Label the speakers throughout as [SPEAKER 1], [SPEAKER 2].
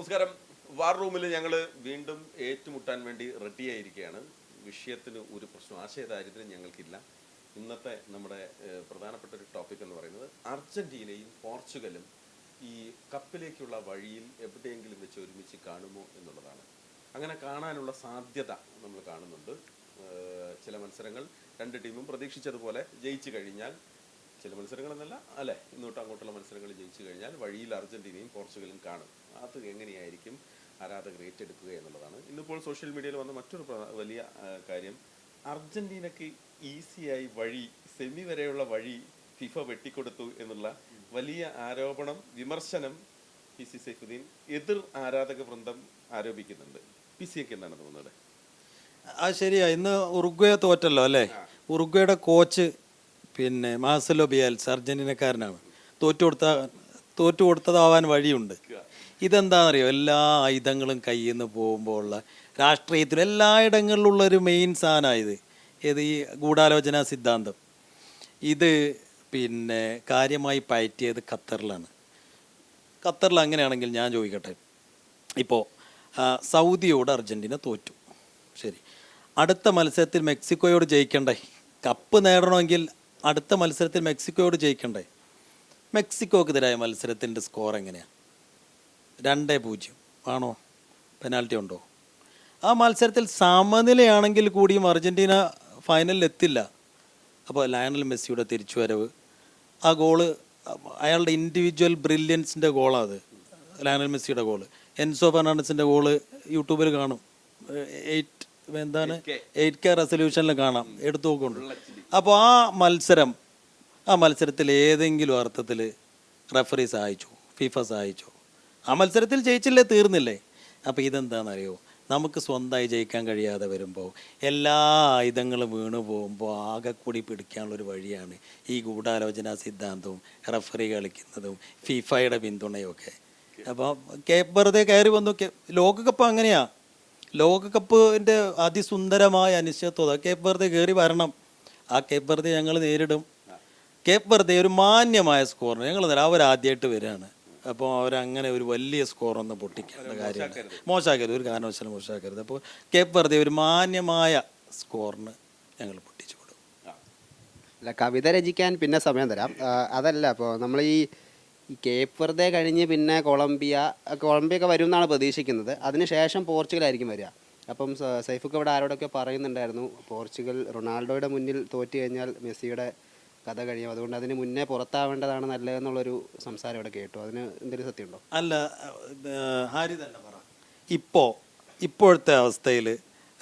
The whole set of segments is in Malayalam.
[SPEAKER 1] നമസ്കാരം. വാർ റൂമിൽ ഞങ്ങൾ വീണ്ടും ഏറ്റുമുട്ടാൻ വേണ്ടി റെഡിയായിരിക്കുകയാണ്. വിഷയത്തിന് ഒരു പ്രശ്നം, ആശയദാരിദ്ര്യം ഞങ്ങൾക്കില്ല. ഇന്നത്തെ നമ്മുടെ പ്രധാനപ്പെട്ട ഒരു ടോപ്പിക് എന്ന് പറയുന്നത് അർജന്റീനയും പോർച്ചുഗലും ഈ കപ്പിലേക്കുള്ള വഴിയിൽ എവിടെയെങ്കിലും വെച്ച് ഒരുമിച്ച് കാണുമോ എന്നുള്ളതാണ്. അങ്ങനെ കാണാനുള്ള സാധ്യത നമ്മൾ കാണുന്നുണ്ട്. ചില മത്സരങ്ങൾ രണ്ട് ടീമും പ്രതീക്ഷിച്ചതുപോലെ ജയിച്ചു കഴിഞ്ഞാൽ, ചില മത്സരങ്ങൾ എന്നല്ല അല്ലേ, ഇന്നോട്ട് അങ്ങോട്ടുള്ള മത്സരങ്ങൾ ജയിച്ചു കഴിഞ്ഞാൽ വഴിയിൽ അർജന്റീനയും പോർച്ചുഗലും കാണും. അത് എങ്ങനെയായിരിക്കും ആരാധകർ ഏറ്റെടുക്കുക എന്നുള്ളതാണ്. ഇന്നിപ്പോൾ സോഷ്യൽ മീഡിയയിൽ വന്ന മറ്റൊരു വലിയ കാര്യം, അർജന്റീനക്ക് ഈസിയായി വഴി, സെമി വരെയുള്ള വഴി ഫിഫ വെട്ടിക്കൊടുത്തു എന്നുള്ള വലിയ ആരോപണം, വിമർശനം പി സി സൈഫുദ്ദീൻ എതിർ ആരാധക വൃന്ദം ആരോപിക്കുന്നുണ്ട്. പി സിക്ക് എന്താണ് തോന്നുന്നത്?
[SPEAKER 2] ആ ശരിയാ, ഇന്ന് ഉറുഗ്വേ തോറ്റല്ലോ അല്ലേ. ഉറുഗ്വയുടെ കോച്ച് പിന്നെ മാർസലോ ബിയൽസ അർജന്റീനക്കാരനാണ്. തോറ്റു കൊടുത്തതാവാൻ വഴിയുണ്ട്. ഇതെന്താണെന്നറിയോ, എല്ലാ ആയുധങ്ങളും കയ്യിൽ നിന്ന് പോകുമ്പോൾ ഉള്ള രാഷ്ട്രീയത്തിൽ എല്ലായിടങ്ങളിലുള്ളൊരു മെയിൻ സാധനമായത് ഏത് ഈ ഗൂഢാലോചന സിദ്ധാന്തം. ഇത് പിന്നെ കാര്യമായി പയറ്റിയത് ഖത്തറിലാണ്. ഖത്തറിൽ അങ്ങനെയാണെങ്കിൽ ഞാൻ ചോദിക്കട്ടെ, ഇപ്പോൾ സൗദിയോട് അർജന്റീന തോറ്റു, ശരി, അടുത്ത മത്സരത്തിൽ മെക്സിക്കോയോട് ജയിക്കണ്ടേ? കപ്പ് നേടണമെങ്കിൽ അടുത്ത മത്സരത്തിൽ മെക്സിക്കോയോട് ജയിക്കണ്ടേ? മെക്സിക്കോക്കെതിരായ മത്സരത്തിൻ്റെ സ്കോർ എങ്ങനെയാണ്? 2-0 ആണോ? പെനാൽറ്റി ഉണ്ടോ? ആ മത്സരത്തിൽ സമനിലയാണെങ്കിൽ കൂടിയും അർജന്റീന ഫൈനലിൽ എത്തില്ല. അപ്പോൾ ലയണൽ മെസ്സിയുടെ തിരിച്ചുവരവ്, ആ ഗോള് അയാളുടെ ഇൻഡിവിജ്വൽ ബ്രില്യൻസിൻ്റെ ഗോളാണ് അത്, ലയണൽ മെസ്സിയുടെ ഗോള്. എൻസോ ഫെർണാണ്ടസിൻ്റെ ഗോള് യൂട്യൂബിൽ കാണും, 8K റെസൊല്യൂഷനിൽ കാണാം, എടുത്തു നോക്കുന്നുണ്ട്. അപ്പോൾ ആ മത്സരത്തിൽ ഏതെങ്കിലും അർത്ഥത്തിൽ റെഫറി സഹായിച്ചു, ഫിഫ സഹായിച്ചു? ആ മത്സരത്തിൽ ജയിച്ചില്ലേ, തീർന്നില്ലേ? അപ്പോൾ ഇതെന്താണെന്നറിയോ, നമുക്ക് സ്വന്തമായി ജയിക്കാൻ കഴിയാതെ വരുമ്പോൾ, എല്ലാ ആയുധങ്ങളും വീണു പോകുമ്പോൾ ആകെ കൂടി പിടിക്കാനുള്ളൊരു വഴിയാണ് ഈ ഗൂഢാലോചന സിദ്ധാന്തവും റെഫറി കളിക്കുന്നതും ഫിഫയുടെ പിന്തുണയും ഒക്കെ. അപ്പോൾ കേപ്പ് വെറുതെ കയറി വന്നു. ലോകകപ്പ് അങ്ങനെയാണ്. ലോകകപ്പിൻ്റെ അതിസുന്ദരമായ അനിശ്ചിതത്വത. കേപ്പ് വെറുതെ കയറി വരണം. ആ കേപ്പ് വെറുതെ ഞങ്ങൾ നേരിടും. കേപ്പ് വെറുതെ ഒരു മാന്യമായ സ്കോറിന് ഞങ്ങൾ അവരാദ്യമായിട്ട് വരികയാണ്. അപ്പോൾ അവരങ്ങനെ ഒരു വലിയ സ്കോറൊന്നും പൊട്ടിക്കേണ്ട കാര്യമാണ്, മോശമാക്കരുത്, ഒരു കാരണവശാലും മോശമാക്കരുത്. അപ്പോൾ കേപ്പ് വെറുതെ ഒരു മാന്യമായ സ്കോറിന് ഞങ്ങൾ പൊട്ടിച്ചു കൊടുക്കും.
[SPEAKER 3] അല്ല, കവിത രചിക്കാൻ പിന്നെ സമയം തരാം. അതല്ല, അപ്പോൾ നമ്മൾ ഈ കേപ്പ് വെറുതെ കഴിഞ്ഞ് പിന്നെ കൊളംബിയൊക്കെ വരും എന്നാണ് പ്രതീക്ഷിക്കുന്നത്. അതിനുശേഷം പോർച്ചുഗലായിരിക്കും വരിക. അപ്പം സൈഫൊക്കെ ഇവിടെ ആരോടൊക്കെ പറയുന്നുണ്ടായിരുന്നു, പോർച്ചുഗൽ റൊണാൾഡോയുടെ മുന്നിൽ തോറ്റു കഴിഞ്ഞാൽ മെസ്സിയുടെ കഥ കഴിയും, അതുകൊണ്ട് അതിന് മുന്നേ പുറത്താവേണ്ടതാണ് നല്ലതെന്നുള്ളൊരു സംസാരം ഇവിടെ കേട്ടു. അതിന് എന്തെങ്കിലും സത്യമുണ്ടോ?
[SPEAKER 2] അല്ല, ഹാരി തന്നെ പറ. ഇപ്പോഴത്തെ അവസ്ഥയിൽ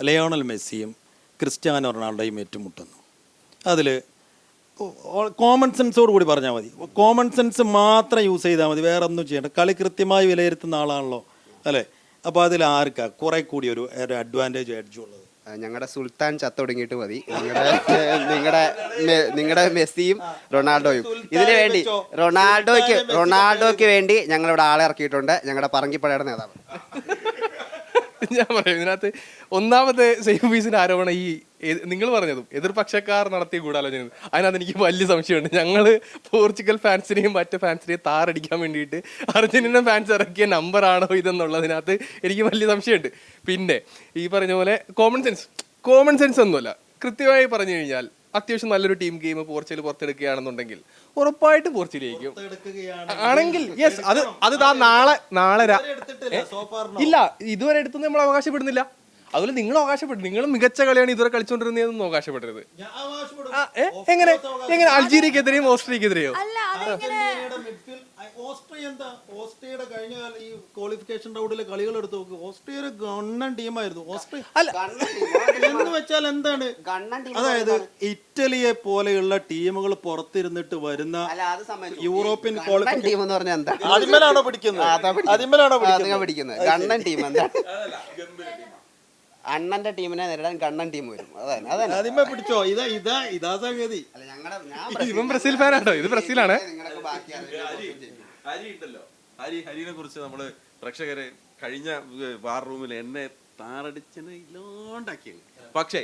[SPEAKER 2] ലയോണൽ മെസ്സിയും ക്രിസ്ത്യാനോ റൊണാൾഡോയും ഏറ്റുമുട്ടുന്നു. അതിൽ കോമൺ സെൻസോട് കൂടി പറഞ്ഞാൽ മതി, കോമൺ സെൻസ് മാത്രം യൂസ് ചെയ്താൽ മതി, വേറെ ഒന്നും ചെയ്യേണ്ട. കളി കൃത്യമായി വിലയിരുത്തുന്ന ആളാണല്ലോ അല്ലേ. അപ്പോൾ അതിൽ ആർക്കാ കുറെ കൂടി ഒരു അഡ്വാൻറ്റേജ് എഡ്ജ് ഉള്ളത്?
[SPEAKER 3] ഞങ്ങളുടെ സുൽത്താൻ ചത്തൊടുങ്ങിയിട്ട് മതി. നിങ്ങളുടെ മെസ്സിയും റൊണാൾഡോയും ഇതിനു വേണ്ടി റൊണാൾഡോയ്ക്ക് വേണ്ടി ഞങ്ങളിവിടെ ആളെ ഇറക്കിയിട്ടുണ്ട്, ഞങ്ങളുടെ പറങ്കിപ്പടയുടെ നേതാവ്.
[SPEAKER 4] ഞാൻ പറയും, ഇതിനകത്ത് ഒന്നാമത്തെ സൈഫീസിന്റെ ആരോപണം ഈ നിങ്ങൾ പറഞ്ഞതും എതിർപക്ഷക്കാർ നടത്തിയ ഗൂഢാലോചന, അതിനകത്ത് എനിക്ക് വലിയ സംശയമുണ്ട്. ഞങ്ങൾ പോർച്ചുഗൽ ഫാൻസിനെയും മറ്റു ഫാൻസിനെയും താറടിക്കാൻ വേണ്ടിയിട്ട് അർജന്റീന ഫാൻസ് ഇറക്കിയ നമ്പറാണോ ഇതെന്നുള്ളതിനകത്ത് എനിക്ക് വലിയ സംശയമുണ്ട്. പിന്നെ ഈ പറഞ്ഞ പോലെ കോമൺ സെൻസ് ഒന്നുമല്ല. കൃത്യമായി പറഞ്ഞു കഴിഞ്ഞാൽ അത്യാവശ്യം നല്ലൊരു ടീം ഗെയിം പോർച്ചുഗൽ പുറത്തെടുക്കുകയാണെന്നുണ്ടെങ്കിൽ ഉറപ്പായിട്ട് പോർച്ചുഗൽ ജയിക്കും. ആണെങ്കിൽ യെസ്, അത് നാളെ ഇല്ല, ഇതുവരെ എടുത്തൊന്നും നമ്മൾ അവകാശപ്പെടുന്നില്ല. അതുപോലെ നിങ്ങൾ അവകാശപ്പെട്ടു, നിങ്ങൾ മികച്ച കളിയാണ് ഇതുവരെ കളിച്ചുകൊണ്ടിരുന്നതെന്ന് അവകാശപ്പെടരുത്. എങ്ങനെ അൾജീരിയക്കെതിരെയും ഓസ്ട്രേലിയക്കെതിരെയോ?
[SPEAKER 2] ഓസ്ട്രിയയുടെ കഴിഞ്ഞ ഈ ക്വാളിഫിക്കേഷൻ റൗണ്ടിലെ കളികൾ എടുത്ത് നോക്ക്, ഓസ്ട്രിയ ഒരു ഗണ്ണൻ ടീമായിരുന്നു. ഓസ്ട്രിയ എന്ന് വെച്ചാൽ എന്താണ്, അതായത് ഇറ്റലിയെ പോലെയുള്ള ടീമുകൾ പുറത്തിരുന്നിട്ട് വരുന്ന യൂറോപ്യൻ ക്വാളിഫിക്കേഷൻ ടീം എന്ന് പറഞ്ഞാൽ എന്താ? അതിന്മേലാണോ പിടിക്കുന്നത്?
[SPEAKER 3] ഗണ്ണൻ ടീം എന്താ? അണ്ണന്റെ ടീമിനെ നേരിടാൻ കണ്ണൻ ടീം വരും.
[SPEAKER 2] അതിന്മേ പിടിച്ചോ? ഇതാ സംഗതി.
[SPEAKER 4] ഇവൻ ബ്രസീൽ ഫാനാണോ? ഇത് ബ്രസീലാണ്.
[SPEAKER 1] ഹരിനെ കുറിച്ച് നമ്മള് പ്രേക്ഷകരെ കഴിഞ്ഞ വാർ റൂമിൽ എന്നെ താറടിച്ചെന്ന് ഇല്ലാണ്ടാക്കിയത്. പക്ഷേ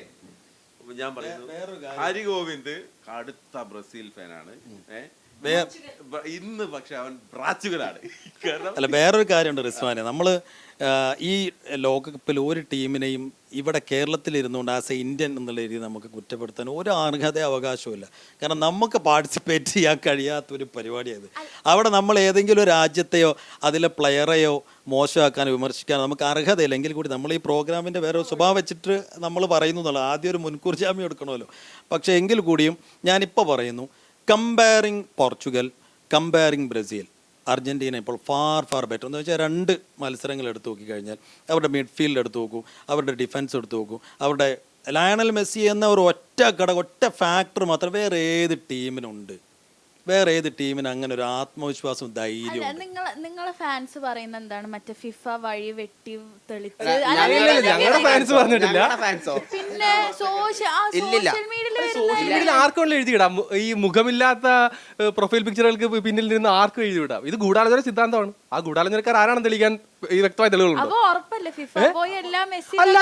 [SPEAKER 1] ഞാൻ പറയുന്നു, ഹരി ഗോവിന്ദ് കടുത്ത ബ്രസീൽ ഫാനാണ്. ഇന്ന് പക്ഷെ അവൻ ബ്രാച്ചുകളാണ്. കാരണം
[SPEAKER 2] അല്ല, വേറൊരു കാര്യമുണ്ട് റിസ്വാനെ, നമ്മൾ ഈ ലോകകപ്പിൽ ഒരു ടീമിനെയും ഇവിടെ കേരളത്തിലിരുന്നുകൊണ്ട് ആസ് എ ഇന്ത്യൻ എന്നുള്ള രീതിയിൽ നമുക്ക് കുറ്റപ്പെടുത്താൻ ഒരു അർഹത അവകാശവുമില്ല. കാരണം നമുക്ക് പാർട്ടിസിപ്പേറ്റ് ചെയ്യാൻ കഴിയാത്തൊരു പരിപാടിയത്. അവിടെ നമ്മൾ ഏതെങ്കിലും ഒരു രാജ്യത്തെയോ അതിലെ പ്ലെയറെയോ മോശമാക്കാനോ വിമർശിക്കാനോ നമുക്ക് അർഹതയില്ല. എങ്കിൽ കൂടി നമ്മൾ ഈ പ്രോഗ്രാമിൻ്റെ വേറെ സ്വഭാവം വെച്ചിട്ട് നമ്മൾ പറയുന്നു എന്നുള്ളത് ആദ്യം ഒരു മുൻകൂർ ജാമ്യം എടുക്കണമല്ലോ. പക്ഷേ എങ്കിൽ കൂടിയും ഞാനിപ്പോൾ പറയുന്നു, comparing Portugal, comparing Brazil, Argentina ഇപ്പോൾ ഫാർ ബെറ്റർ എന്ന് വെച്ചാൽ 2 മത്സരങ്ങൾ എടുത്തു നോക്കിക്കഴിഞ്ഞാൽ അവരുടെ മിഡ്ഫീൽഡ് എടുത്തു നോക്കൂ, അവരുടെ ഡിഫൻസ് എടുത്തു നോക്കൂ, അവരുടെ ലയണൽ മെസ്സി എന്ന ഒരു ഒറ്റ ഫാക്ടർ മാത്രം വേറെ ഏത് ടീമിനുണ്ട്? വേറെ ഏത് ടീമിന് അങ്ങനെ ഒരു ആത്മവിശ്വാസവും ധൈര്യവും?
[SPEAKER 5] നിങ്ങളെ ഫാൻസ് പറയുന്ന എന്താണ്, മറ്റേ ഫിഫ വഴി വെട്ടി തെളിച്ച്
[SPEAKER 4] ഞങ്ങളുടെ ഫാൻസ് പറഞ്ഞിട്ടില്ല.
[SPEAKER 5] പിന്നെ സോഷ്യൽ
[SPEAKER 4] മീഡിയയിൽ ആർക്കും എഴുതിയിടാം. ഈ മുഖമില്ലാത്ത പ്രൊഫൈൽ പിക്ചറുകൾക്ക് പിന്നിൽ നിന്ന് ആർക്കും എഴുതിവിടാം. ഇത് ഗൂഢാലോചന സിദ്ധാന്തമാണ്. ആ ഗൂഢാലോചനക്കാർ ആരാണെന്ന് തെളിയിക്കാൻ ഈ വ്യക്തമായ തെളിവുകളുണ്ട്.
[SPEAKER 5] അപ്പൊ ഉറപ്പല്ലേ ഫിഫ പോയി എല്ലാം മെസ്സി?
[SPEAKER 4] അല്ല,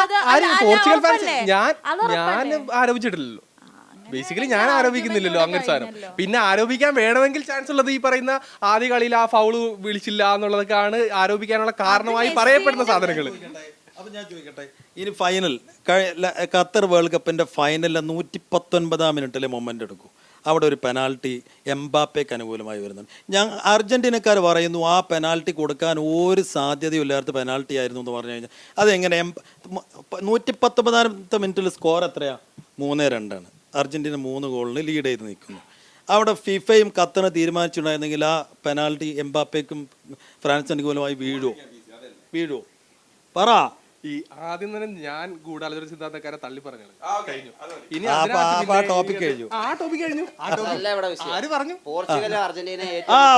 [SPEAKER 4] പോർച്ചുഗൽ ഫാൻസ് ഞാൻ ആരോപിച്ചിട്ടില്ലല്ലോ. ബേസിക്കലി ഞാൻ ആരോപിക്കുന്നില്ലല്ലോ അങ്ങനെ സാധനം. പിന്നെ ആരോപിക്കാൻ വേണമെങ്കിൽ ചാൻസ് ഉള്ളത് ഈ പറയുന്ന ആദ്യ കളിയിൽ ആ ഫൗള് വിളിച്ചില്ല എന്നുള്ളതൊക്കെയാണ് ആരോപിക്കാനുള്ള കാരണമായി പറയപ്പെടുന്ന സാധനങ്ങൾ.
[SPEAKER 2] അപ്പൊ ഞാൻ ചോദിക്കട്ടെ, ഇനി ഫൈനൽ ഖത്തർ വേൾഡ് കപ്പിന്റെ ഫൈനലിലെ 119-ാം മിനിറ്റിലെ മൊമെന്റ് എടുക്കൂ. അവിടെ ഒരു പെനാൽറ്റി എംബാപ്പയ്ക്ക് അനുകൂലമായി വരുന്നുണ്ട്. അർജന്റീനക്കാർ പറയുന്നു ആ പെനാൽറ്റി കൊടുക്കാൻ ഒരു സാധ്യതയും ഇല്ലാത്ത പെനാൽറ്റി ആയിരുന്നു എന്ന് പറഞ്ഞു കഴിഞ്ഞാൽ അതെങ്ങനെ? 119-ാമത്തെ മിനിറ്റിൽ സ്കോർ എത്രയാ? 3-2. അർജന്റീന 3 ഗോളിന് ലീഡ് ചെയ്ത് നിൽക്കുന്നു. അവിടെ ഫിഫയും ഖത്തറിന് തീരുമാനിച്ചിട്ടുണ്ടായിരുന്നെങ്കിൽ ആ പെനാൽറ്റി എംബാപ്പയ്ക്കും ഫ്രാൻസിന് അനുകൂലമായി വീഴുവോ? പറ.
[SPEAKER 4] ഈ ആദ്യം തന്നെ ഞാൻ ഗൂഢാലോചന സിദ്ധാന്തക്കാരെ തള്ളി പറഞ്ഞു കഴിഞ്ഞു. ഇനി
[SPEAKER 2] ടോപ്പിക് കഴിഞ്ഞു.
[SPEAKER 4] ആ ടോപ്പിക് കഴിഞ്ഞു. ആര് പറഞ്ഞു?
[SPEAKER 3] പോർച്ചുഗലും അർജന്റീന.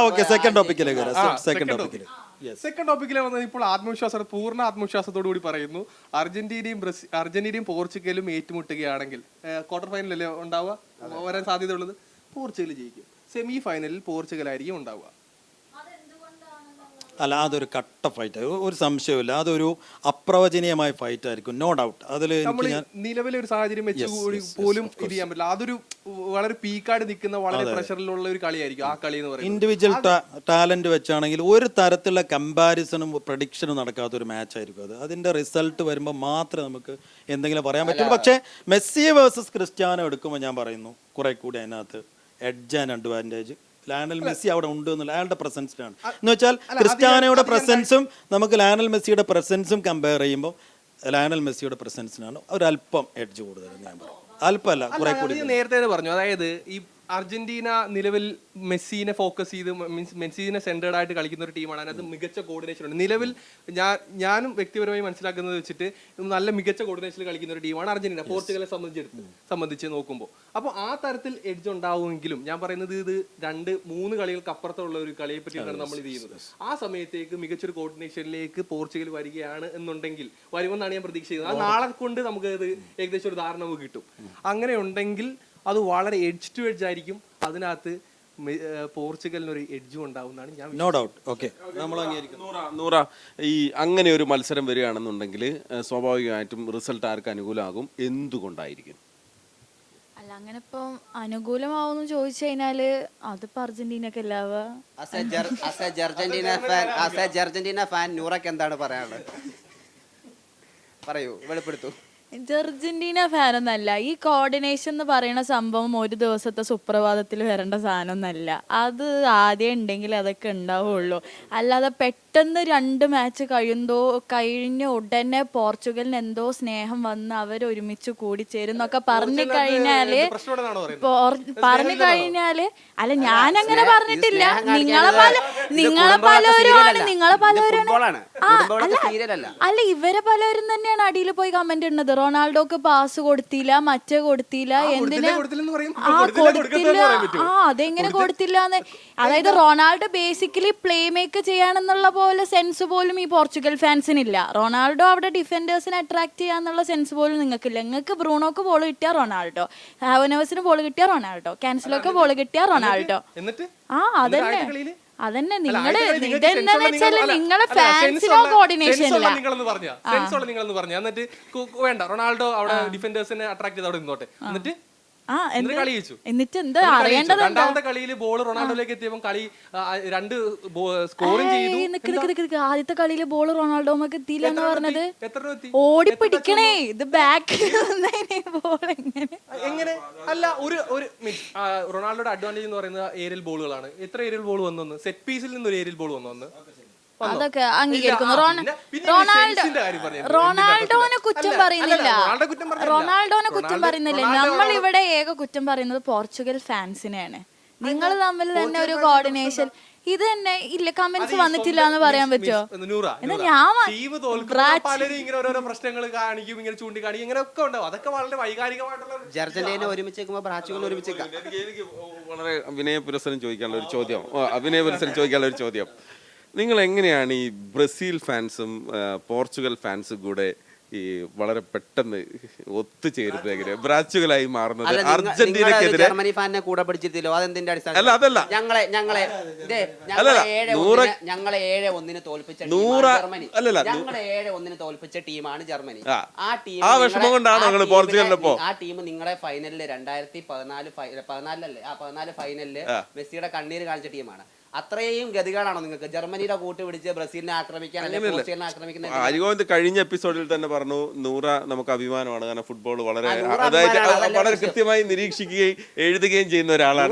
[SPEAKER 2] ഓക്കെ, സെക്കൻഡ് ടോപ്പിക്കിലേക്ക് വരാം.
[SPEAKER 4] സെക്കൻഡ് ടോപ്പിക്കിലെ വന്നത് ഇപ്പോൾ പൂർണ്ണ ആത്മവിശ്വാസത്തോടു കൂടി പറയുന്നു, അർജന്റീനയും പോർച്ചുഗലും ഏറ്റുമുട്ടുകയാണെങ്കിൽ ക്വാർട്ടർ ഫൈനലല്ലേ ഉണ്ടാവുക, വരാൻ സാധ്യത ഉള്ളത് പോർച്ചുഗൽ ജയിക്കും. സെമി ഫൈനലിൽ പോർച്ചുഗൽ ആയിരിക്കും ഉണ്ടാവുക.
[SPEAKER 2] അല്ല, അതൊരു കട്ട ഫൈറ്റ്, ഒരു സംശയമില്ല. അതൊരു അപ്രവചനീയമായ ഫൈറ്റ് ആയിരിക്കും, നോ ഡൗട്ട്. അതിൽ
[SPEAKER 4] നിലവിലെ ഒരു സാഹചര്യം വെച്ച് പോലും ഇത് ചെയ്യാൻ പറ്റില്ല. അതൊരു വളരെ പീക്കാട് നിൽക്കുന്ന വളരെ പ്രഷറിലുള്ള ഒരു കളിയായിരിക്കും ആ കളി എന്ന് പറയുന്നത്.
[SPEAKER 2] ഇൻഡിവിജ്വൽ ടാലന്റ് വെച്ചാണെങ്കിൽ ഒരു തരത്തിലുള്ള കമ്പാരിസണും പ്രഡിക്ഷനും നടക്കാത്ത ഒരു മാച്ച് ആയിരിക്കും അത്. അതിന്റെ റിസൾട്ട് വരുമ്പോൾ മാത്രമേ നമുക്ക് എന്തെങ്കിലും പറയാൻ പറ്റുള്ളൂ. പക്ഷേ മെസ്സി വേഴ്സസ് ക്രിസ്ത്യാനോ എടുക്കുമ്പോൾ ഞാൻ പറയുന്നു കുറെ കൂടി അതിനകത്ത് edge and advantage Lionel Messi അവിടെ ഉണ്ട് എന്നുള്ള അയാളുടെ പ്രസൻസിലാണ്. എന്ന് വെച്ചാൽ ക്രിസ്ത്യാനോയുടെ പ്രസൻസും നമുക്ക് ലയണൽ മെസ്സിയുടെ പ്രസൻസും കമ്പയർ ചെയ്യുമ്പോൾ ലയണൽ മെസ്സിയുടെ പ്രസൻസിനാണ് ഒരല്പം എഡ്ജ് കൂടുതൽ. ഞാൻ പറയും അല്പമല്ല, കുറെ കൂടി.
[SPEAKER 4] നേരത്തെ പറഞ്ഞു, അതായത് ഈ അർജന്റീന നിലവിൽ മെസ്സിനെ ഫോക്കസ് ചെയ്ത് മെസ്സിനെ സെന്റേഡ് ആയിട്ട് കളിക്കുന്ന ഒരു ടീമാണ്. അതിനകത്ത് മികച്ച കോർഡിനേഷൻ ഉണ്ട്. നിലവിൽ ഞാനും വ്യക്തിപരമായി മനസ്സിലാക്കുന്നത് വെച്ചിട്ട് നല്ല മികച്ച കോർഡിനേഷനിൽ കളിക്കുന്ന ഒരു ടീമാണ് അർജന്റീന പോർച്ചുഗലെ സംബന്ധിച്ച് നോക്കുമ്പോൾ. അപ്പോൾ ആ തരത്തിൽ എഡ്ജ് ഉണ്ടാവുമെങ്കിലും ഞാൻ പറയുന്നത് ഇത് 2-3 കളികൾക്ക് അപ്പുറത്തുള്ള ഒരു കളിയെ പറ്റിയിട്ടാണ് നമ്മൾ ഇത് ചെയ്യുന്നത്. ആ സമയത്തേക്ക് മികച്ചൊരു കോർഡിനേഷനിലേക്ക് പോർച്ചുഗൽ വരികയാണ് എന്നുണ്ടെങ്കിൽ വരുമെന്നാണ് ഞാൻ പ്രതീക്ഷിക്കുന്നത്. അത് നാളെ കൊണ്ട് നമുക്ക് ഇത് ഏകദേശം ഒരു ധാരണ നമുക്ക് കിട്ടും. അങ്ങനെ ഉണ്ടെങ്കിൽ അത് വളരെ എഡ്ജ് ടു എഡ്ജ് ആയിരിക്കും. അതിനകത്ത് പോർച്ചുഗലിനൊരു എഡ്ജും ഉണ്ടാവുന്നതാണ് ഞാൻ.
[SPEAKER 2] No doubt. ഓക്കെ,
[SPEAKER 1] നൂറ ഈ അങ്ങനെ ഒരു മത്സരം വരികയാണെന്നുണ്ടെങ്കിൽ സ്വാഭാവികമായിട്ടും റിസൾട്ട് ആർക്ക് അനുകൂലമാകും? എന്തുകൊണ്ടായിരിക്കും?
[SPEAKER 5] അല്ല, അങ്ങനെ ഇപ്പം അനുകൂലമാവെന്ന് ചോദിച്ചു കഴിഞ്ഞാല് അതിപ്പോ അർജന്റീനക്ക് അല്ലാവ.
[SPEAKER 3] അർജന്റീന ഫാൻ നൂറക്ക് എന്താണ് പറയാനുള്ളത്? പറയൂ, വെളിപ്പെടുത്തൂ.
[SPEAKER 5] അർജന്റീന ഫാനൊന്നല്ല. ഈ കോർഡിനേഷൻ എന്ന് പറയുന്ന സംഭവം ഒരു ദിവസത്തെ സുപ്രഭാതത്തിൽ വരേണ്ട സാധനമൊന്നല്ല. അത് ആദ്യം ഉണ്ടെങ്കിൽ അതൊക്കെ ഉണ്ടാവുള്ളൂ. അല്ലാതെ പെട്ടെന്ന് 2 മാച്ച് കഴിഞ്ഞ ഉടനെ പോർച്ചുഗലിന് എന്തോ സ്നേഹം വന്ന് അവർ ഒരുമിച്ച് കൂടിച്ചേരും എന്നൊക്കെ പറഞ്ഞു കഴിഞ്ഞാല് അല്ല, ഞാനങ്ങനെ പറഞ്ഞിട്ടില്ല. നിങ്ങളെ പലവരാണ് അല്ല, ഇവരെ പലവരും തന്നെയാണ് അടിയിൽ പോയി കമന്റ് ഇടുന്നത്. റൊണാൾഡോക്ക് പാസ് കൊടുത്തില്ല, മറ്റേ കൊടുത്തില്ല, എന്തിനാ കൊടുത്തില്ല, അതെങ്ങനെ കൊടുത്തില്ലാന്ന്. അതായത് റൊണാൾഡോ ബേസിക്കലി പ്ലേ മേക്ക് ചെയ്യാനെന്നുള്ള പോലെ സെൻസ് പോലും ഈ പോർച്ചുഗൽ ഫാൻസിനില്ല. റൊണാൾഡോ അവിടെ ഡിഫൻഡേഴ്സിനെ അട്രാക്ട് ചെയ്യാന്നുള്ള സെൻസ് പോലും നിങ്ങൾക്കില്ല. നിങ്ങൾക്ക് ബ്രൂണോക്ക് ബോൾ കിട്ടിയ റൊണാൾഡോ, ഹാവനേഴ്സിന് ബോൾ കിട്ടിയ റൊണാൾഡോ, കാൻസലോക്ക് ബോൾ കിട്ടിയ റൊണാൾഡോ. അതന്നെ നിങ്ങള് ഇതെന്താന്ന് വെച്ചാല് നിങ്ങളെ ഫാൻസിനോ കോർഡിനേഷൻ ഇല്ല.
[SPEAKER 4] നിങ്ങളെന്ന് പറഞ്ഞ എന്നിട്ട് വേണ്ട റൊണാൾഡോ അവിടെ ഡിഫൻഡേഴ്സിനെ അട്രാക്ട് ചെയ്ത് അവിടെ നിന്നോട്ടെ. എന്നിട്ട് എന്നിട്ട് കളി ജയിച്ചു.
[SPEAKER 5] എന്നിട്ട് എന്താ
[SPEAKER 4] എന്നിട്ട് കളി ജയിച്ചു.
[SPEAKER 5] അറിയേണ്ടത്?
[SPEAKER 4] രണ്ടാമത്തെ കളിയിൽ ബോൾ റൊണാൾഡോയിലേക്ക് എത്തിയപ്പോൾ കളി 2 സ്കോറും ചെയ്തു.
[SPEAKER 5] ആദ്യത്തെ കളിയില് ബോൾ റൊണാൾഡോമൊക്കെ എത്തിയില്ല എന്ന് പറഞ്ഞത്.
[SPEAKER 4] എത്ര രൂപ എത്തി?
[SPEAKER 5] ഓടി പിടിക്കണേ, ഇത് ബാക്കിൽ ബോൾ
[SPEAKER 4] എങ്ങനെ അല്ല ഒരു റൊണാൾഡോയുടെ അഡ്വാൻറ്റേജ് എന്ന് പറയുന്നത് ഏരിയൽ ബോളുകളാണ്. എത്ര ഏരിയൽ ബോൾ വന്നു? സെറ്റ് പീസിൽ നിന്ന് ഒരു ഏരിയൽ ബോൾ വന്നു.
[SPEAKER 5] അതൊക്കെ അംഗീകരിക്കുന്നു. റൊണാൾഡോനെ കുറ്റം പറയുന്നില്ല, റൊണാൾഡോനെ കുറ്റം പറയുന്നില്ല. നമ്മൾ ഇവിടെ ഏക കുറ്റം പറയുന്നത് പോർച്ചുഗൽ ഫാൻസിനെയാണ്. നിങ്ങൾ തമ്മിൽ തന്നെ ഒരു കോർഡിനേഷൻ ഇത് തന്നെ ഇല്ല. കമന്റ്സ് വന്നിട്ടില്ല എന്ന് പറയാൻ പറ്റുമോ?
[SPEAKER 4] പലരും ഇങ്ങനെ ഓരോ പ്രശ്നങ്ങൾ കാണിക്കും, ഇങ്ങനെ ചൂണ്ടിക്കാണിക്കും, ഇങ്ങനെ ഒക്കെ ഉണ്ടാവും. അതൊക്കെ വളരെ വൈകാരികമായിട്ടുള്ള
[SPEAKER 3] അർജന്റീന ഒരുമിച്ച് ബ്രാസിൽ
[SPEAKER 1] എനിക്ക് വളരെ വിനയപുരസരം ചോദിക്കാനുള്ള ഒരു ചോദ്യം, നിങ്ങൾ എങ്ങനെയാണ് ഈ ബ്രസീൽ ഫാൻസും പോർച്ചുഗൽ ഫാൻസും കൂടെ ഈ വളരെ പെട്ടെന്ന് ഒത്തുചേരുന്നത് എങ്ങനെ ബ്രാച്ചുകളായി മാറുന്നത്? അർജന്റീനക്കെതിരെ
[SPEAKER 3] ജർമ്മനി ഫാനിനെ കൂടെ പിടിച്ചിട്ടില്ലോ, അതെന്തിന്റെ അടിസ്ഥാനം?
[SPEAKER 1] അല്ല അതല്ല
[SPEAKER 3] ഞങ്ങളെ 7-1 തോൽപ്പിച്ച ഞങ്ങളെ 7-1 തോൽപ്പിച്ച ടീമാണ് ജർമ്മനി.
[SPEAKER 1] ആ വിഷമം കൊണ്ടാണ് ഞങ്ങൾ പോർച്ചുഗലിനൊപ്പം.
[SPEAKER 3] ആ ടീം നിങ്ങളെ ഫൈനലില് 2014 ഫൈനലില് മെസ്സിയുടെ കണ്ണീര് കാണിച്ച ടീമാണ്. അത്രയും ഗതികളാണോ നിങ്ങൾക്ക്? ജർമ്മനിയുടെ കൂട്ട് പിടിച്ച് ബ്രസീലിനെ ആക്രമിക്കാൻ അല്ലെങ്കിൽ പോർച്ചുഗലിനെ ആക്രമിക്കുന്ന
[SPEAKER 1] അരികോന്ത് കഴിഞ്ഞ എപ്പിസോഡിൽ തന്നെ പറഞ്ഞു, നൂറ നമുക്ക് അഭിമാനമാണ്, കാരണം ഫുട്ബോൾ വളരെ അതായത് വളരെ കൃത്യമായി നിരീക്ഷിക്കുകയും എഴുതുകയും ചെയ്യുന്ന ഒരാളാണ്.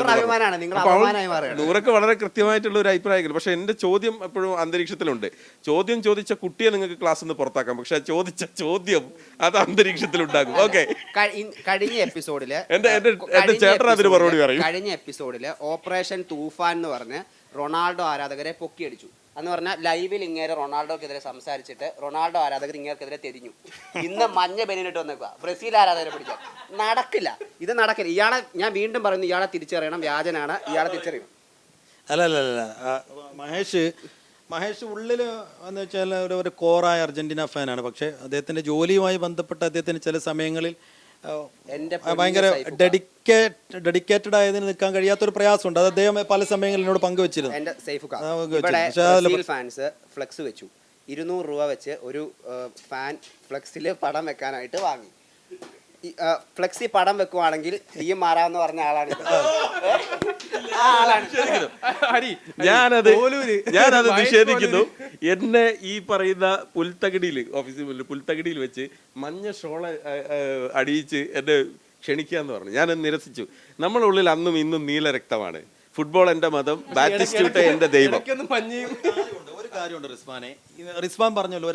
[SPEAKER 1] നൂറൊക്കെ വളരെ കൃത്യമായിട്ടുള്ള ഒരു അഭിപ്രായങ്ങൾ. പക്ഷെ എന്റെ ചോദ്യം എപ്പോഴും അന്തരീക്ഷത്തിലുണ്ട്. ചോദ്യം ചോദിച്ച കുട്ടിയെ നിങ്ങൾക്ക് ക്ലാസ്സിൽ നിന്ന് പുറത്താക്കാം, പക്ഷെ ചോദിച്ച ചോദ്യം അത് അന്തരീക്ഷത്തിലുണ്ടാകും. ഓക്കെ,
[SPEAKER 3] കഴിഞ്ഞ എപ്പിസോഡില്
[SPEAKER 1] എന്റെ ചേട്ടൻ അതിന് മറുപടി പറയും.
[SPEAKER 3] കഴിഞ്ഞ എപ്പിസോഡില് ഓപ്പറേഷൻ തൂഫാൻ എന്ന് പറഞ്ഞ് റൊണാൾഡോ ആരാധകരെ പൊക്കിയടിച്ചു എന്ന് പറഞ്ഞാൽ ലൈവിൽ ഇങ്ങേരെ റൊണാൾഡോക്കെതിരെ സംസാരിച്ചിട്ട് റൊണാൾഡോ ആരാധകർ ഇങ്ങേർക്കെതിരെ തിരിഞ്ഞു. ഇന്ന് മഞ്ഞ ബെനിനിട്ട് വന്നേക്കുക ബ്രസീൽ ആരാധകരെ പിടിക്കാൻ. നടക്കില്ല, ഇത് നടക്കില്ല. ഇയാളെ ഞാൻ വീണ്ടും പറയുന്നു, ഇയാളെ തിരിച്ചറിയണം, വ്യാജനാണ്, ഇയാളെ തിരിച്ചറിയണം.
[SPEAKER 2] അല്ല മഹേഷ് ഉള്ളിൽ എന്ന് വെച്ചാൽ ഒരു കോറായ അർജന്റീന ഫാനാണ്. പക്ഷേ അദ്ദേഹത്തിൻ്റെ ജോലിയുമായി ബന്ധപ്പെട്ട് അദ്ദേഹത്തിന് ചില സമയങ്ങളിൽ ഭയങ്കര ഡെഡിക്കേറ്റഡ് ആയതിന് നിൽക്കാൻ കഴിയാത്തൊരു പ്രയാസമുണ്ട്. അത് അദ്ദേഹം പല സമയങ്ങളിൽ എന്നോട് പങ്കുവെച്ചിരുന്നു.
[SPEAKER 3] ഫാൻസ് ഫ്ലെക്സ് വെച്ചു, 200 രൂപ വെച്ച് ഒരു ഫാൻ ഫ്ലെക്സിൽ പടം വെക്കാനായിട്ട് വാങ്ങി. ഫ്ലെക്സി പടം വെക്കുവാണെങ്കിൽ ടീം മാറാമെന്ന് പറഞ്ഞ ആളാണ്.
[SPEAKER 1] ഞാനത് നിഷേധിക്കുന്നു. എന്നെ ഈ പറയുന്ന പുൽത്തകിടിയിൽ വെച്ച് മഞ്ഞ ഷോള അടിയിച്ച് എന്നെ ക്ഷണിക്കാന്ന് പറഞ്ഞു. ഞാനത് നിരസിച്ചു. നമ്മുടെ ഉള്ളിൽ അന്നും ഇന്നും നീല രക്തമാണ്. ഫുട്ബോൾ എന്റെ മതം, ബാറ്റിസ്റ്റൂട്ട് എന്റെ ദൈവം.
[SPEAKER 2] ഒരു കാര്യമുണ്ട് റിസ്വാൻ പറഞ്ഞല്ലോ,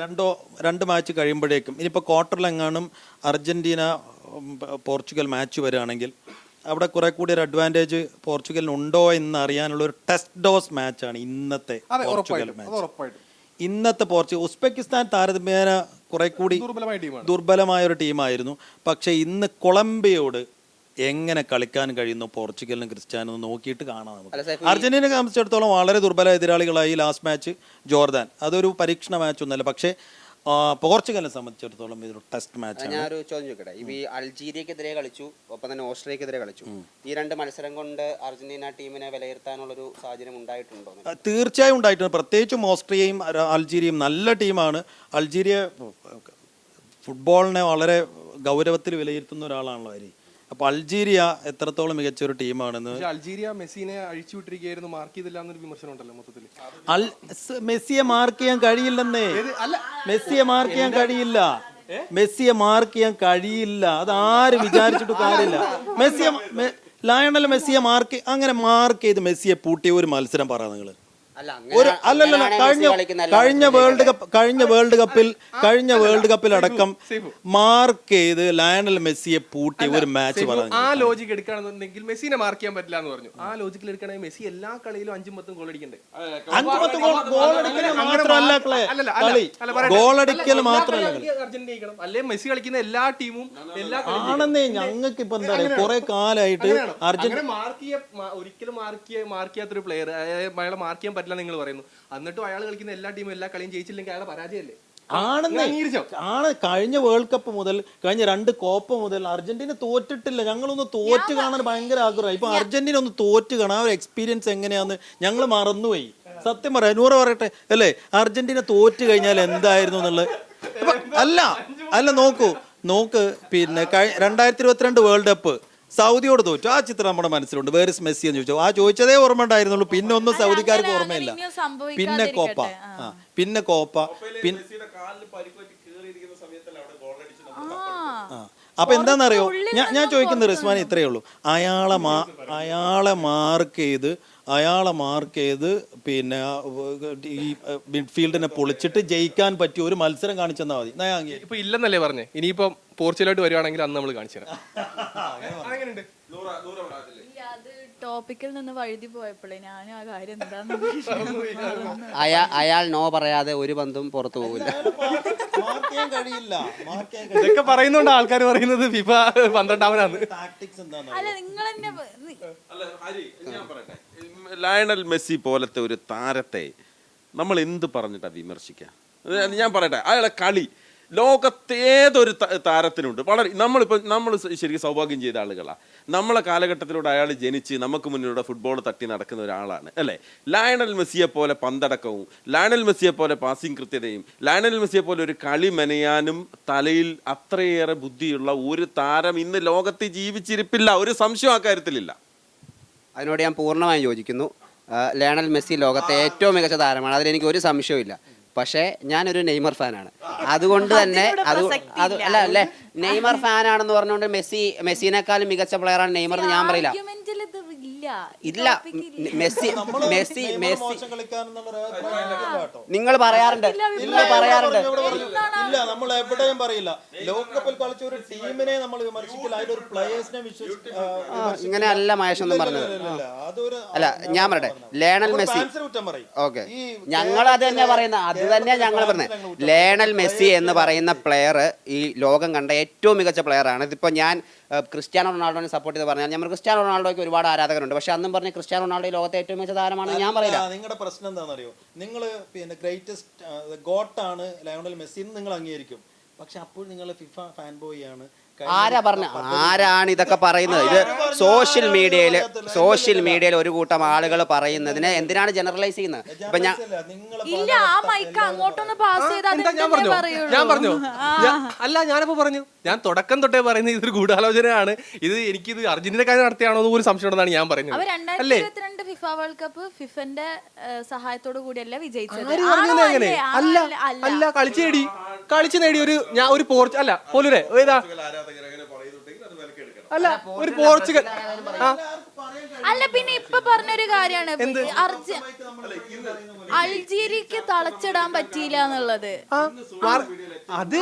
[SPEAKER 2] 2 മാച്ച് കഴിയുമ്പോഴേക്കും ഇനിയിപ്പോൾ ക്വാർട്ടറിലെങ്ങാനും അർജന്റീന പോർച്ചുഗൽ മാച്ച് വരികയാണെങ്കിൽ അവിടെ കുറെ കൂടി ഒരു അഡ്വാൻറ്റേജ് പോർച്ചുഗലിന് ഉണ്ടോ എന്ന് അറിയാനുള്ള ഒരു ടെസ്റ്റ് ഡോസ് മാച്ചാണ് ഇന്നത്തെ പോർച്ചുഗൽ മാച്ച്. ഇന്നത്തെ ഉസ്ബെക്കിസ്ഥാൻ താരതമ്യേന കുറെ കൂടി ദുർബലമായ ഒരു ടീമായിരുന്നു. പക്ഷെ ഇന്ന് കൊളംബിയയോട് എങ്ങനെ കളിക്കാൻ കഴിയുന്നു പോർച്ചുഗലിനും ക്രിസ്ത്യാനും നോക്കിയിട്ട് കാണാം നമുക്ക്. അർജന്റീനയെ സംബന്ധിച്ചിടത്തോളം വളരെ ദുർബല എതിരാളികളായി ലാസ്റ്റ് മാച്ച് ജോർദാൻ. അതൊരു പരീക്ഷണ മാച്ച് ഒന്നല്ല. പക്ഷേ പോർച്ചുഗലിനെ സംബന്ധിച്ചിടത്തോളം ഇതൊരു ടെസ്റ്റ് മാച്ച്.
[SPEAKER 3] ഞാനൊരു ചോദ്യം ചോദിക്കട്ടെ, ഈ അൾജീരിയക്കെതിരെ കളിച്ചു, ഒപ്പം തന്നെ ഓസ്ട്രേലിയക്കെതിരെ കളിച്ചു. ഈ 2 മത്സരം കൊണ്ട് അർജന്റീന ടീമിനെ വിലയിരുത്താനുള്ളൊരു സാഹചര്യം ഉണ്ടായിട്ടുണ്ടോ?
[SPEAKER 2] തീർച്ചയായും ഉണ്ടായിട്ടുണ്ട്. പ്രത്യേകിച്ചും ഓസ്ട്രിയയും അൾജീരിയയും നല്ല ടീമാണ്. അൾജീരിയ ഫുട്ബോളിനെ വളരെ ഗൗരവത്തിൽ വിലയിരുത്തുന്ന ഒരാളാണല്ലോ അരി. അപ്പൊ അൾജീരിയ എത്രത്തോളം മികച്ച ഒരു ടീമാണെന്ന്.
[SPEAKER 4] അൾജീരിയ മെസ്സിനെ അഴിച്ചുവിട്ടിരിക്കുകയായിരുന്നു, മാർക്ക് ചെയ്തില്ല എന്നൊരു വിമർശനം ഉണ്ടല്ലോ മൊത്തത്തിൽ.
[SPEAKER 2] മെസ്സിയെ മാർക്ക് ചെയ്യാൻ കഴിയില്ലെന്നേ. മെസ്സിയെ മാർക്ക് ചെയ്യാൻ കഴിയില്ല. മെസ്സിയെ മാർക്ക് ചെയ്യാൻ കഴിയില്ല. അത് ആര് വിചാരിച്ചിട്ട് കാര്യമില്ല. ലയണൽ മെസ്സിയെ അങ്ങനെ മാർക്ക് ചെയ്ത് മെസ്സിയെ പൂട്ടിയ ഒരു മത്സരം പറ നിങ്ങള്. അല്ലല്ല കഴിഞ്ഞ വേൾഡ് കപ്പിൽ അടക്കം മാർക്ക് ചെയ്ത് ലയണൽ മെസ്സിയെ പൂട്ടി ഒരു മാച്ച് പറഞ്ഞു.
[SPEAKER 4] ആ ലോജിക്ക് എടുക്കുകയാണെന്നുണ്ടെങ്കിൽ മെസ്സിനെ മാർക്ക് ചെയ്യാൻ പറ്റില്ല എന്ന് പറഞ്ഞു. ആ ലോജിക്കിൽ എടുക്കണമെങ്കിൽ മെസ്സി എല്ലാ കളിയിലും 5-10 ഗോൾ അടിക്കണ്ടേ?
[SPEAKER 2] 5-10 ഗോളടിക്കൽ മാത്രമല്ല
[SPEAKER 4] അർജന്റീന അല്ലെ മെസ്സി കളിക്കുന്ന എല്ലാ ടീമും
[SPEAKER 2] ആണെന്നേ. ഞങ്ങൾക്ക് ഇപ്പൊ എന്താ പറയുക, കുറെ കാലമായിട്ട്
[SPEAKER 4] അർജന്റീന ഒരിക്കലും മാർക്ക് ചെയ്യാത്തൊരു പ്ലെയർ അയാളെ മാർക്ക് ചെയ്യാൻ പറ്റില്ല നിങ്ങൾ പറയുന്നു. എന്നിട്ടും അയാൾ കളിക്കുന്ന എല്ലാ ടീമും എല്ലാ കളിയും ജയിച്ചില്ലെങ്കിൽ അയാളെ പരാജയമല്ലേ?
[SPEAKER 2] കഴിഞ്ഞ വേൾഡ് കപ്പ് മുതൽ കഴിഞ്ഞ 2 കോപ്പ മുതൽ അർജന്റീന തോറ്റിട്ടില്ല. ഞങ്ങളൊന്ന് തോറ്റ് കാണാൻ ഭയങ്കര ആഗ്രഹം. ഇപ്പൊ അർജന്റീന ഒന്ന് തോറ്റ് കാണാൻ ഒരു എക്സ്പീരിയൻസ് എങ്ങനെയാന്ന് ഞങ്ങൾ മറന്നുപോയി. സത്യം പറയാം, നൂറ് പറയട്ടെ അല്ലേ, അർജന്റീന തോറ്റ് കഴിഞ്ഞാൽ എന്തായിരുന്നു എന്നുള്ളത്. അല്ല നോക്ക് പിന്നെ 2022 വേൾഡ് കപ്പ് സൗദിയോട് തോറ്റു. ആ ചിത്രം നമ്മുടെ മനസ്സിലുണ്ട്. വേർ ഇസ് മെസ്സി എന്ന് ചോദിച്ചു. ആ ചോദിച്ചതേ ഓർമ്മ ഉണ്ടായിരുന്നുള്ളൂ. പിന്നെ ഒന്നും സൗദിക്കാർക്ക് ഓർമ്മയില്ല.
[SPEAKER 5] ഇനിയും
[SPEAKER 2] പിന്നെ കോപ്പ, പിന്നെ കോപ്പ,
[SPEAKER 1] മെസ്സിയുടെ കാലിന് പരിക്കുപറ്റി കീറിയിരിക്കുന്ന സമയത്തല്ല അവിടെ ഗോൾ അടിച്ച് നമ്മൾ
[SPEAKER 2] അപ്പൊ എന്താണെന്നറിയോ, ഞാൻ ചോദിക്കുന്നത് റിസ്വാൻ ഇത്രയേ ഉള്ളൂ. അയാളെ മാർക്ക് ചെയ്ത് പിന്നെ ഈ മിഡ്ഫീൽഡിനെ പൊളിച്ചിട്ട് ജയിക്കാൻ പറ്റിയ ഒരു മത്സരം കാണിച്ചെന്നാൽ മതി.
[SPEAKER 4] ഇപ്പൊ ഇല്ലെന്നല്ലേ പറഞ്ഞേ. ഇനിയിപ്പം പോർച്ചുഗലായിട്ട് വരുവാണെങ്കിൽ അന്ന് നമ്മൾ കാണിച്ചു തരാം.
[SPEAKER 5] അത് ടോപ്പിക്കിൽ നിന്ന് വഴുതി പോയപ്പോഴേ ഞാനും ആ കാര്യം എന്താന്ന്
[SPEAKER 3] അയാൾ നോ പറയാതെ ഒരു പന്തും പുറത്തു പോകില്ല.
[SPEAKER 4] ഇതൊക്കെ പറയുന്നുണ്ട് ആൾക്കാർ പറയുന്നത് ഫിഫ 12-അവനാണ്.
[SPEAKER 5] അല്ല നിങ്ങൾ തന്നെ
[SPEAKER 1] അല്ല ഹരി, ഞാൻ പറയട്ടെ, ലയണൽ മെസ്സി പോലത്തെ ഒരു താരത്തെ നമ്മൾ എന്ത് പറഞ്ഞിട്ടാ വിമർശിക്കുക? ഞാൻ പറയട്ടെ, അയാളെ കളി ലോകത്തേതൊരു താരത്തിനുണ്ട്. വളരെ നമ്മൾ ശരിക്കും സൗഭാഗ്യം ചെയ്ത ആളുകളാണ്. നമ്മളെ കാലഘട്ടത്തിലൂടെ അയാൾ ജനിച്ച് നമുക്ക് മുന്നിലൂടെ ഫുട്ബോൾ തട്ടി നടക്കുന്ന ഒരാളാണ് അല്ലേ. ലയണൽ മെസ്സിയെ പോലെ പന്തടക്കവും, ലയണൽ മെസ്സിയെ പോലെ പാസിംഗ് കൃത്യതയും, ലയണൽ മെസ്സിയെ പോലെ ഒരു കളി മെനയാനും തലയിൽ അത്രയേറെ ബുദ്ധിയുള്ള ഒരു താരം ഇന്ന് ലോകത്ത് ജീവിച്ചിരിപ്പില്ല. ഒരു സംശയം ആ കാര്യത്തിലില്ല.
[SPEAKER 3] അതിനോട് ഞാൻ പൂർണ്ണമായും യോജിക്കുന്നു. ലയണൽ മെസ്സി ലോകത്തെ ഏറ്റവും മികച്ച താരമാണ്, അതിലെനിക്ക് ഒരു സംശയവും. പക്ഷേ ഞാനൊരു നെയ്മർ ഫാനാണ്. അതുകൊണ്ട് തന്നെ അല്ലേ, നെയ്മർ ഫാനാണെന്ന് പറഞ്ഞുകൊണ്ട് മെസ്സിനേക്കാളും മികച്ച പ്ലെയറാണ് നെയ്മർ എന്ന് ഞാൻ പറയില്ല. ഇല്ല, മെസ്സി നിങ്ങൾ പറയാറുണ്ട്.
[SPEAKER 2] ഇല്ല, നമ്മൾ എവിടെയും പറയില്ല. ലോകകപ്പിൽ കളിച്ച ഒരു ടീമിനെ നമ്മൾ വിമർശിക്കില്ല, അതിന്റെ ഒരു പ്ലേയേഴ്സിനെ
[SPEAKER 3] ഇങ്ങനെ അല്ല മഹേഷ് ഒന്നും പറഞ്ഞത്. അല്ല, ഞാൻ പറയട്ടെ, ലയണൽ മെസ്സി ഓക്കെ, ഞങ്ങൾ അത് തന്നെ പറയുന്ന, അത് തന്നെയാ ഞങ്ങൾ പറയുന്നത്. ലയണൽ മെസ്സി എന്ന് പറയുന്ന പ്ലെയർ ഈ ലോകം കണ്ട ഏറ്റവും മികച്ച പ്ലെയറാണ്. ഇതിപ്പോ ഞാൻ ക്രിസ്ത്യാനോ റൊണാൾഡോനെ സപ്പോർട്ട് ചെയ്ത് പറഞ്ഞാൽ ഞാൻ ക്രിസ്ത്യാനോ റൊണാൾഡോയ്ക്ക് ഒരുപാട് ആരാധകരുണ്ട്. പക്ഷെ അന്നും പറഞ്ഞ ക്രിസ്ത്യാനോ റൊണാൾഡോ ലോകത്തെ ഏറ്റവും മികച്ച താരമാണ് ഞാൻ പറയില്ല.
[SPEAKER 2] നിങ്ങളുടെ പ്രശ്നം എന്താണെന്നറിയോ, നിങ്ങൾ പിന്നെ ഗ്രേറ്റസ്റ്റ് ഗോട്ടാണ് ലയണൽ മെസ്സി എന്ന് നിങ്ങൾ അംഗീകരിക്കും. പക്ഷെ അപ്പോൾ നിങ്ങൾ ഫിഫ ഫാൻ ബോയ് ആണ്.
[SPEAKER 3] ആരാണ് ഇതൊക്കെ പറയുന്നത്? ഇത് സോഷ്യൽ മീഡിയയിൽ ഒരു കൂട്ടം ആളുകൾ പറയുന്നതിനെ എന്തിനാണ് ജനറലൈസ് ചെയ്യുന്നത്? ഇപ്പൊ
[SPEAKER 4] ഞാനിപ്പോ പറഞ്ഞു, ഞാൻ തുടക്കം തൊട്ടേ പറയുന്നത് ഇതൊരു ഗൂഢാലോചനയാണ്. ഇത് എനിക്കിത് അർജന്റീനക്കാരെ നടത്തിയാണോ എന്ന് ഒരു സംശയം ഉണ്ടെന്നാണ് ഞാൻ പറയുന്നത്.
[SPEAKER 5] 2022 ഫിഫ വേൾഡ് കപ്പ് ഫിഫന്റെ സഹായത്തോടു കൂടിയല്ല വിജയിച്ചത്.
[SPEAKER 4] അല്ല, കളിച്ചു നേടി ഒരു പോർച്ച് അല്ല പോലൂരെ ഏതാ അല്ല ഒരു പോർച്ചുഗൽ.
[SPEAKER 5] അല്ല, പിന്നെ ഇപ്പൊ പറഞ്ഞൊരു കാര്യമാണ് അൾജീരിയക്ക് തളച്ചിടാൻ പറ്റിയില്ല എന്നുള്ളത്.
[SPEAKER 4] അത്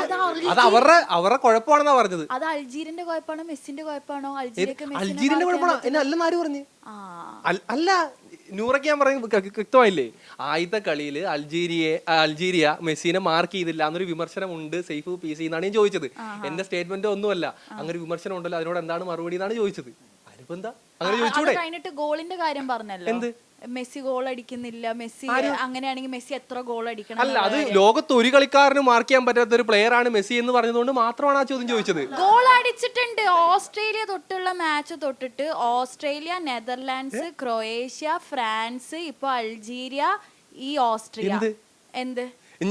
[SPEAKER 4] അവരുടെ കുഴപ്പമാണെന്നാ പറഞ്ഞത്.
[SPEAKER 5] അത് അൾജീരിയന്റെ കുഴപ്പമാണോ മെസ്സിന്റെ കുഴപ്പമാണോ?
[SPEAKER 4] അൾജീരിയന്റെ കുഴപ്പമാണോ എന്നെ അല്ലെന്ന് ആര് പറഞ്ഞു? അല്ല, നൂറയ്ക്ക് ഞാൻ പറയുന്നത് വ്യക്തമായില്ലേ? ആദ്യത്തെ കളിയിൽ അൾജീരിയ മെസ്സിനെ മാർക്ക് ചെയ്തില്ല എന്നൊരു വിമർശനം ഉണ്ട് സൈഫ് പി സി എന്നാണ് ഞാൻ ചോദിച്ചത്. എന്റെ സ്റ്റേറ്റ്മെന്റ് ഒന്നുമല്ല, അങ്ങനെ ഒരു വിമർശനം ഉണ്ടല്ലോ, അതിനോട് എന്താണ് മറുപടി എന്നാണ് ചോദിച്ചത്. അതിപ്പോ എന്താ അങ്ങനെ ചോദിച്ചൂടെ?
[SPEAKER 5] കഴിഞ്ഞിട്ട് ഗോളിന്റെ കാര്യം പറഞ്ഞല്ലോ, എന്ത് മെസ്സി ഗോൾ അടിക്കുന്നില്ല, മെസ്സി അങ്ങനെയാണെങ്കിൽ മെസ്സി എത്ര ഗോൾ അടിക്കണം?
[SPEAKER 4] അല്ല, അത് ലോകത്ത് ഒരു കളിക്കാരന് മാർക്ക് ചെയ്യാൻ പറ്റാത്ത ഒരു പ്ലെയർ ആണ് മെസ്സി എന്ന് പറഞ്ഞതുകൊണ്ട് മാത്രമാണ് ആ ചോദ്യം ചോദിച്ചത്.
[SPEAKER 5] ഗോൾ അടിച്ചിട്ടുണ്ട്. ഓസ്ട്രേലിയ തൊട്ടുള്ള മാച്ച് തൊട്ടിട്ട് ഓസ്ട്രേലിയ, നെതർലാൻഡ്സ്, ക്രൊയേഷ്യ, ഫ്രാൻസ്, ഇപ്പൊ അൾജീരിയ, ഈ ഓസ്ട്രിയ. എന്ത്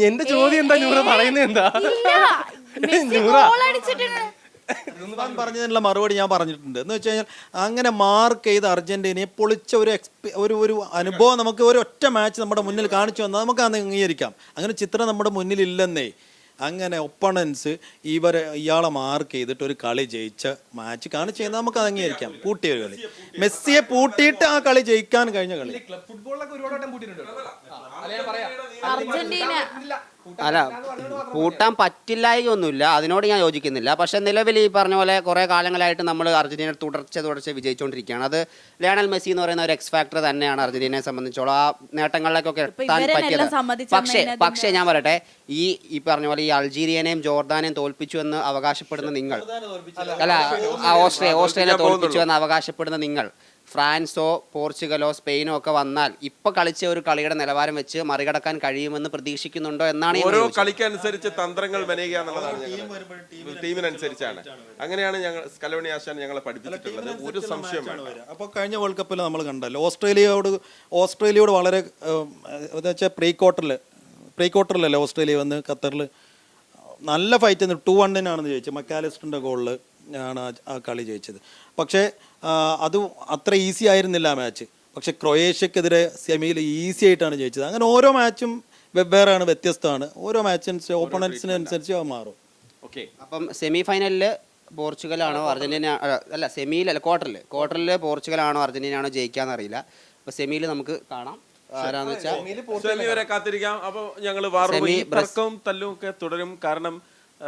[SPEAKER 4] എന്റെ ചോദ്യം എന്താ നൂറ പറയുന്നത്? എന്താ
[SPEAKER 5] ഗോൾ അടിച്ചിട്ടുണ്ട്
[SPEAKER 2] പറഞ്ഞതിനുള്ള മറുപടി ഞാൻ പറഞ്ഞിട്ടുണ്ട്. എന്ന് വെച്ച് കഴിഞ്ഞാൽ അങ്ങനെ മാർക്ക് ചെയ്ത് അർജന്റീനയെ പൊളിച്ച ഒരു അനുഭവം നമുക്ക് ഒരു ഒറ്റ മാച്ച് നമ്മുടെ മുന്നിൽ കാണിച്ചു വന്നാൽ നമുക്ക് അത് അംഗീകരിക്കാം. അങ്ങനെ ചിത്രം നമ്മുടെ മുന്നിൽ ഇല്ലെന്നേ. അങ്ങനെ ഒപ്പണൻസ് ഇയാളെ മാർക്ക് ചെയ്തിട്ട് ഒരു കളി ജയിച്ച മാച്ച് കാണിച്ചു കഴിഞ്ഞാൽ നമുക്ക് അത് അംഗീകരിക്കാം. പൂട്ടിയ ഒരു കളി, മെസ്സിയെ പൂട്ടിയിട്ട് ആ കളി ജയിക്കാൻ കഴിഞ്ഞ കളി.
[SPEAKER 5] അർജന്റീന
[SPEAKER 3] അല്ല, പൂട്ടാൻ പറ്റില്ലായൊന്നുമില്ല, അതിനോട് ഞാൻ യോജിക്കുന്നില്ല. പക്ഷെ നിലവിൽ ഈ പറഞ്ഞ പോലെ കുറേ കാലങ്ങളായിട്ട് നമ്മൾ അർജന്റീന തുടർച്ച വിജയിച്ചുകൊണ്ടിരിക്കുകയാണ്. അത് ലയണൽ മെസ്സി എന്ന് പറയുന്ന ഒരു എക്സ് ഫാക്ടർ തന്നെയാണ് അർജന്റീനയെ സംബന്ധിച്ചോളം ആ നേട്ടങ്ങളിലേക്കൊക്കെ എത്താൻ പറ്റിയത്. പക്ഷേ ഞാൻ പറയട്ടെ, ഈ പറഞ്ഞ പോലെ ഈ അൾജീരിയനെയും ജോർദാനെയും തോൽപ്പിച്ചു എന്ന് അവകാശപ്പെടുന്ന നിങ്ങൾ, അല്ല ഓസ്ട്രേലിയ തോൽപ്പിച്ചു എന്ന് അവകാശപ്പെടുന്ന നിങ്ങൾ, ഫ്രാൻസോ പോർച്ചുഗലോ സ്പെയിനോ ഒക്കെ വന്നാൽ ഇപ്പൊ കളിച്ച ഒരു കളിയുടെ നിലവാരം വെച്ച് മറികടക്കാൻ കഴിയുമെന്ന് പ്രതീക്ഷിക്കുന്നുണ്ടോ എന്നാണ്.
[SPEAKER 1] ഓരോ കളിക്കനുസരിച്ച് തന്ത്രങ്ങൾ മെനയുക എന്നുള്ളതാണ് ടീമിനനുസരിച്ചാണ്. അങ്ങനെയാണ് ഞങ്ങൾ സ്കലോണി ആശാൻ ഞങ്ങളെ പഠിപ്പിച്ചിട്ടുള്ളത്. ഒരു സംശയം വേണ്ട.
[SPEAKER 2] അപ്പോൾ കഴിഞ്ഞ വേൾഡ് കപ്പിൽ നമ്മൾ കണ്ടല്ലോ, ഓസ്ട്രേലിയയോട് വളരെ എന്താ വെച്ചാൽ പ്രീ ക്വാർട്ടറിലല്ലേ ഓസ്ട്രേലിയ വന്ന് ഖത്തറിൽ നല്ല ഫൈറ്റ് 2-1 ജയിച്ചു. മക്കാലിസ്റ്ററിന്റെ ഗോളിൽ ആണ് ആ കളി ജയിച്ചത്. പക്ഷേ അത് അത്ര ഈസി ആയിരുന്നില്ല ആ മാച്ച്. പക്ഷെ ക്രൊയേഷ്യക്കെതിരെ സെമിയിൽ ഈസി ആയിട്ടാണ് ജയിച്ചത്. അങ്ങനെ ഓരോ മാച്ചും വെവ്വേറെയാണ്, വ്യത്യസ്തമാണ്. ഓരോ മാച്ചിന് ഓപ്പണൻസിനനുസരിച്ച് അത് മാറും.
[SPEAKER 1] ഓക്കെ,
[SPEAKER 3] അപ്പം സെമി ഫൈനലിൽ പോർച്ചുഗലാണോ അർജന്റീന അല്ല സെമിയിലല്ല ക്വാർട്ടറിൽ പോർച്ചുഗലാണോ അർജന്റീനയാണോ ജയിക്കാന്ന് അറിയില്ല. അപ്പോൾ സെമിയിൽ നമുക്ക് കാണാം ആരാന്ന് വെച്ചാൽ.
[SPEAKER 1] സെമി വരെ കാത്തിരിക്കാം. അപ്പോൾ ഞങ്ങൾ വാർ റൂം തർക്കവും തല്ലും ഒക്കെ തുടരും. കാരണം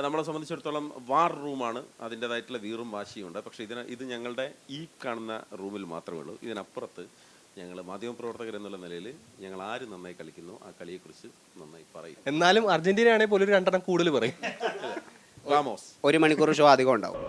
[SPEAKER 1] നമ്മളെ സംബന്ധിച്ചിടത്തോളം വാർ റൂമാണ്, അതിൻ്റെതായിട്ടുള്ള വീറും വാശിയും ഉണ്ട്. പക്ഷേ ഇത് ഞങ്ങളുടെ ഈ കാണുന്ന റൂമിൽ മാത്രമേ ഉള്ളൂ. ഇതിനപ്പുറത്ത് ഞങ്ങൾ മാധ്യമപ്രവർത്തകർ എന്നുള്ള നിലയിൽ ഞങ്ങൾ ആര് നന്നായി കളിക്കുന്നു ആ കളിയെക്കുറിച്ച് നന്നായി പറയും.
[SPEAKER 4] എന്നാലും അർജന്റീന ആണെങ്കിൽ പോലും ഒരു 2 എണ്ണം കൂടുതൽ പറയും.
[SPEAKER 1] വാമോസ്.
[SPEAKER 3] 1 മണിക്കൂർ ഷോ അധികം ഉണ്ടാവും.